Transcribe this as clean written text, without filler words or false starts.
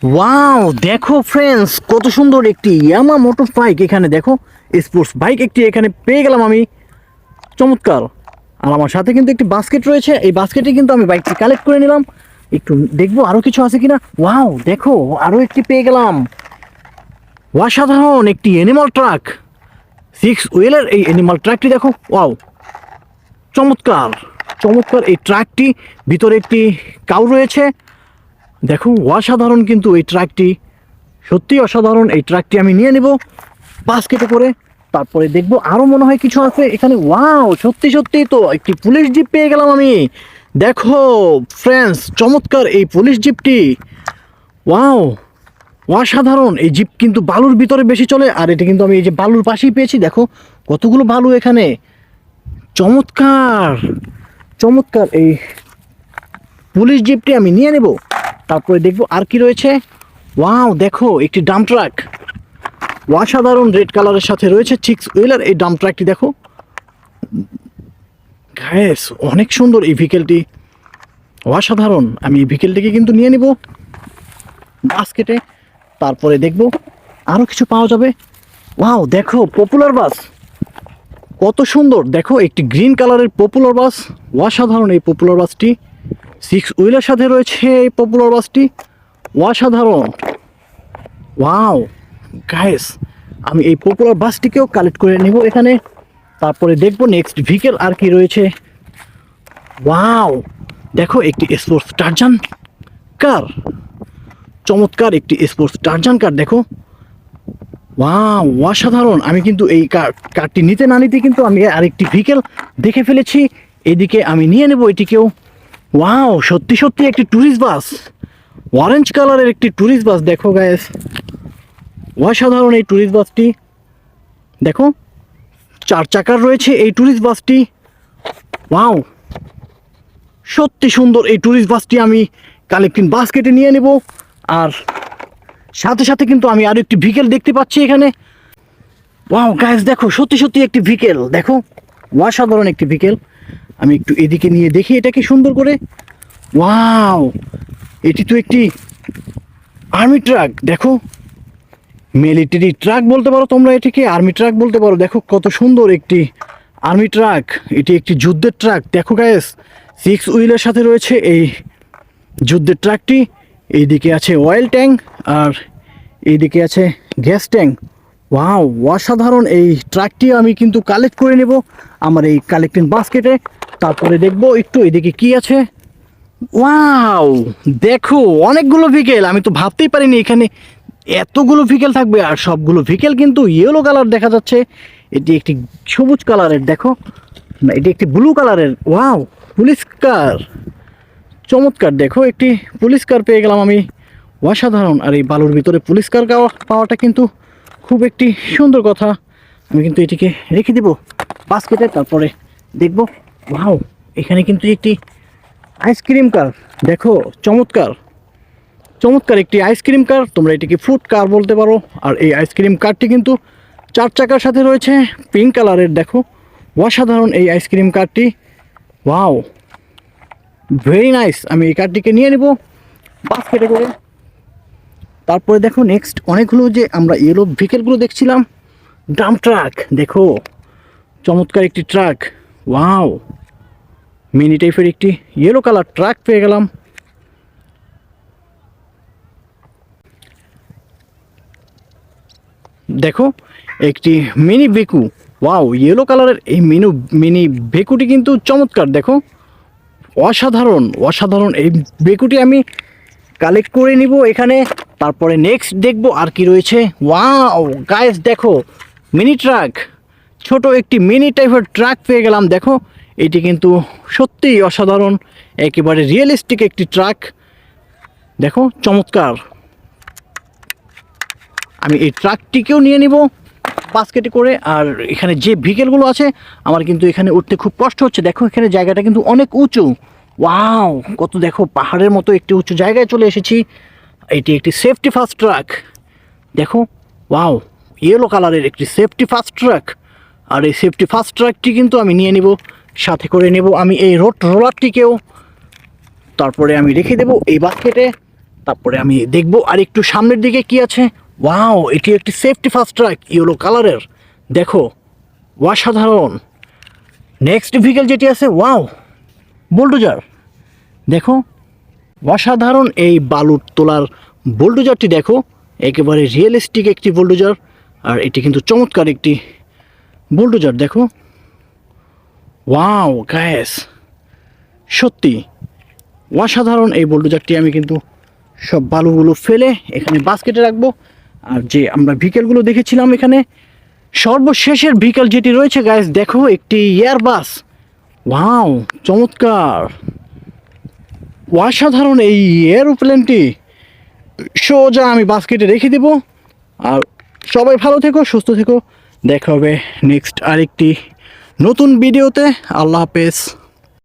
Wow, দেখো friends, কত সুন্দর একটি ইয়ামা মোটর বাইক। এখানে দেখো স্পোর্টস বাইক একটি এখানে পেয়ে গেলাম আমি। চমৎকার। আর আমার সাথে কিন্তু একটি বাস্কেট রয়েছে, এই বাস্কেটে কিন্তু আমি বাইকটি কালেক্ট করে নিলাম। একটু দেখবো আরো কিছু আছে কিনা। ওয়াও, দেখো আরো একটি পেয়ে গেলাম। অসাধারণ একটি অ্যানিমাল ট্রাক, 6 হুইলার। এই অ্যানিমাল ট্রাকটি দেখো, ওয়াও, চমৎকার চমৎকার এই ট্রাকটি। ভিতরে একটি কাউ রয়েছে, দেখো অসাধারণ কিন্তু এই ট্রাকটি, সত্যি অসাধারণ। এই ট্রাকটি আমি নিয়ে নেব বাস্কেটে করে। তারপরে দেখবো আরো মনে হয় কিছু আছে এখানে। ওয়াও, সত্যি সত্যি তো একটি পুলিশ জিপ পেয়ে গেলাম আমি। দেখো ফ্রেন্ডস, চমৎকার এই পুলিশ জিপটি। ওয়াও, অসাধারণ। এই জিপ কিন্তু বালুর ভিতরে বেশি চলে, আর এটা কিন্তু আমি এই যে বালুর পাশেই পেয়েছি। দেখো কতগুলো বালু এখানে। চমৎকার চমৎকার এই পুলিশ জিপটি আমি নিয়ে নেব। তারপরে দেখবো আর কি রয়েছে। ওয়াও, দেখো একটি ডাম্প ট্রাক, অসাধারণ রেড কালারের সাথে রয়েছে 6 হুইলার। এই ডাম্প ট্রাকটি দেখো গাইস, অনেক সুন্দর এই ভেহিকেলটি, অসাধারণ। আমি এই ভেহিকেলটিকে কিন্তু নিয়ে নিব বাস্কেটে। তারপরে দেখবো আরো কিছু পাওয়া যাবে। ওয়াও, দেখো পপুলার বাস, কত সুন্দর। দেখো একটি গ্রিন কালারের পপুলার বাস, অসাধারণ এই পপুলার বাসটি। 6 হুইলের সাথে রয়েছে এই পপুলার বাসটি, অসাধারণ। ওয়াও গাইস, আমি এই পপুলার বাসটিকেও কালেক্ট করে নেব এখানে। তারপরে দেখবো নেক্সট ভেহিকেল আর কি রয়েছে। ওয়াও, দেখো একটি স্পোর্টস টারজান কার, চমৎকার একটি স্পোর্টস টারজান কার। দেখো ওয়াও, অসাধারণ। আমি কিন্তু এই কারটি নিতে না নিতে কিন্তু আমি আরেকটি ভেহিকেল দেখে ফেলেছি, এদিকে আমি নিয়ে নেব এটিকেও। ওয়াও, সত্যি সত্যি একটি ট্যুরিস্ট বাস, অরেঞ্জ কালারের একটি ট্যুরিস্ট বাস। দেখো গাইস, অসাধারণ এই ট্যুরিস্ট বাসটি। দেখো 4 চাকার রয়েছে এই ট্যুরিস্ট বাসটি। ওয়াও, সত্যি সুন্দর এই ট্যুরিস্ট বাসটি আমি কালেক্টিং বাস্কেটে নিয়ে নেব। আর সাথে সাথে কিন্তু আমি আরো একটি ভেহিকেল দেখতে পাচ্ছি এখানে। ওয়াও গাইস, দেখো সত্যি সত্যি একটি ভেহিকেল, দেখো অসাধারণ একটি ভেহিকেল। আমি একটু এদিকে নিয়ে দেখি এটাকে সুন্দর করে। ওয়াও, এটি তো একটি আর্মি ট্রাক। দেখো মিলিটারি ট্রাক বলতে পারো তোমরা, এটিকে আর্মি ট্রাক বলতে পারো। দেখো কত সুন্দর একটি আর্মি ট্রাক, এটি একটি যুদ্ধের ট্রাক। দেখো গাইস, 6 হুইলের সাথে রয়েছে এই যুদ্ধের ট্রাকটি। এইদিকে আছে অয়েল ট্যাঙ্ক, আর এইদিকে আছে গ্যাস ট্যাঙ্ক। ওয়াও, অসাধারণ এই ট্রাকটি আমি কিন্তু কালেক্ট করে নেব আমার এই কালেক্টিং বাস্কেটে। তারপরে দেখবো একটু এদিকে কি আছে। ওয়াও, দেখো অনেকগুলো ভেহিকেল, আমি তো ভাবতেই পারিনি এখানে এতগুলো ভেহিকেল থাকবে। আর সবগুলো ভেহিকেল কিন্তু ইয়েলো কালার দেখা যাচ্ছে। এটি একটি সবুজ কালারের, দেখো না, এটি একটি ব্লু কালারের। ওয়াও, পুলিশ কার, চমৎকার। দেখো একটি পুলিশ কার পেয়ে গেলাম আমি, অসাধারণ। আর এই বালুর ভিতরে পুলিশ কার পাওয়াটা কিন্তু খুব একটি সুন্দর কথা। আমি কিন্তু এটিকে রেখে দেব বাস্কেটে। তারপরে দেখব, ওয়াও, এখানে কিন্তু একটি আইসক্রিম কার। দেখো চমৎকার চমৎকার একটি আইসক্রিম কার, তোমরা এটিকে ফুড কার বলতে পারো। আর এই আইসক্রিম কারটি কিন্তু 4 চাকার সাথে রয়েছে, পিঙ্ক কালারের। দেখো অসাধারণ এই আইসক্রিম কারটি। Wow, very nice. আমি এই কারটিকে নিয়ে নেব বাস্কেটে করে। তারপরে দেখো নেক্সট অনেকগুলো যে আমরা ইয়েলো ভেহিকেলগুলো দেখছিলাম, ডাম্প ট্রাক। দেখো চমৎকার একটি ট্রাক। ওয়াও, মিনি টাইপের একটি ইয়েলো কালার ট্রাক পেয়ে গেলাম। দেখো একটি মিনি বেকু। ওয়াও, ইয়েলো কালারের এই মিনি বেকুটি কিন্তু চমৎকার। দেখো অসাধারণ অসাধারণ এই বেকুটি আমি কালেক্ট করে নিব এখানে। তারপরে নেক্সট দেখবো আর কি রয়েছে। ওয়াও গাইস, দেখো মিনি ট্রাক, ছোট একটি মিনি টাইপের ট্রাক পেয়ে গেলাম। দেখো এটি কিন্তু সত্যিই অসাধারণ, একেবারে রিয়েলিস্টিক একটি ট্রাক। দেখো চমৎকার। আমি এই ট্রাকটিকেও নিয়ে নিব বাস্কেটে করে। আর এখানে যে ভেহিকেলগুলো আছে আমার কিন্তু এখানে উঠতে খুব কষ্ট হচ্ছে। দেখো এখানে জায়গাটা কিন্তু অনেক উঁচু। ওয়াও, কত দেখো পাহাড়ের মতো একটি উঁচু জায়গায় চলে এসেছি। এটি একটি সেফটি ফার্স্ট ট্রাক। দেখো ওয়াও, ইয়েলো কালারের একটি সেফটি ফার্স্ট ট্রাক। আর এই সেফটি ফার্স্ট ট্রাকটি কিন্তু আমি নিয়ে নিব, সাথে করে নেব আমি এই রোলারটিকেও। তারপরে আমি রেখে দেব এই বাস্কেটে। তারপরে আমি দেখব আর একটু সামনের দিকে কি আছে। ওয়াও, এটি একটি সেফটি ফাস্ট ট্রাক ইয়েলো কালারের, দেখো অসাধারণ। নেক্সট ভেহিকেল যেটি আছে, ওয়াও বুলডোজার, দেখো অসাধারণ এই বালু তোলার বুলডোজারটি, দেখো একেবারে রিয়েলিস্টিক একটি বুলডোজার। আর এটি কিন্তু চমৎকার একটি বুলডোজার, দেখো ওয়াও গায়েস, সত্যি অসাধারণ এই বুলডোজারটি। আমি কিন্তু সব বালুগুলো ফেলে এখানে বাস্কেটে রাখবো। আর যে আমরা ভেহিকেলগুলো দেখেছিলাম এখানে, সর্বশেষের ভেহিকেল যেটি রয়েছে গাইস, দেখো একটি এয়ারবাস, ওয়াও চমৎকার, অসাধারণ এই এরোপ্লেনটি। সোজা আমি বাস্কেটে রেখে দেব। আর সবাই ভালো থেকো, সুস্থ থেকো, দেখা হবে নেক্সট আরেকটি নতুন ভিডিওতে। আল্লাহ হাফেজ।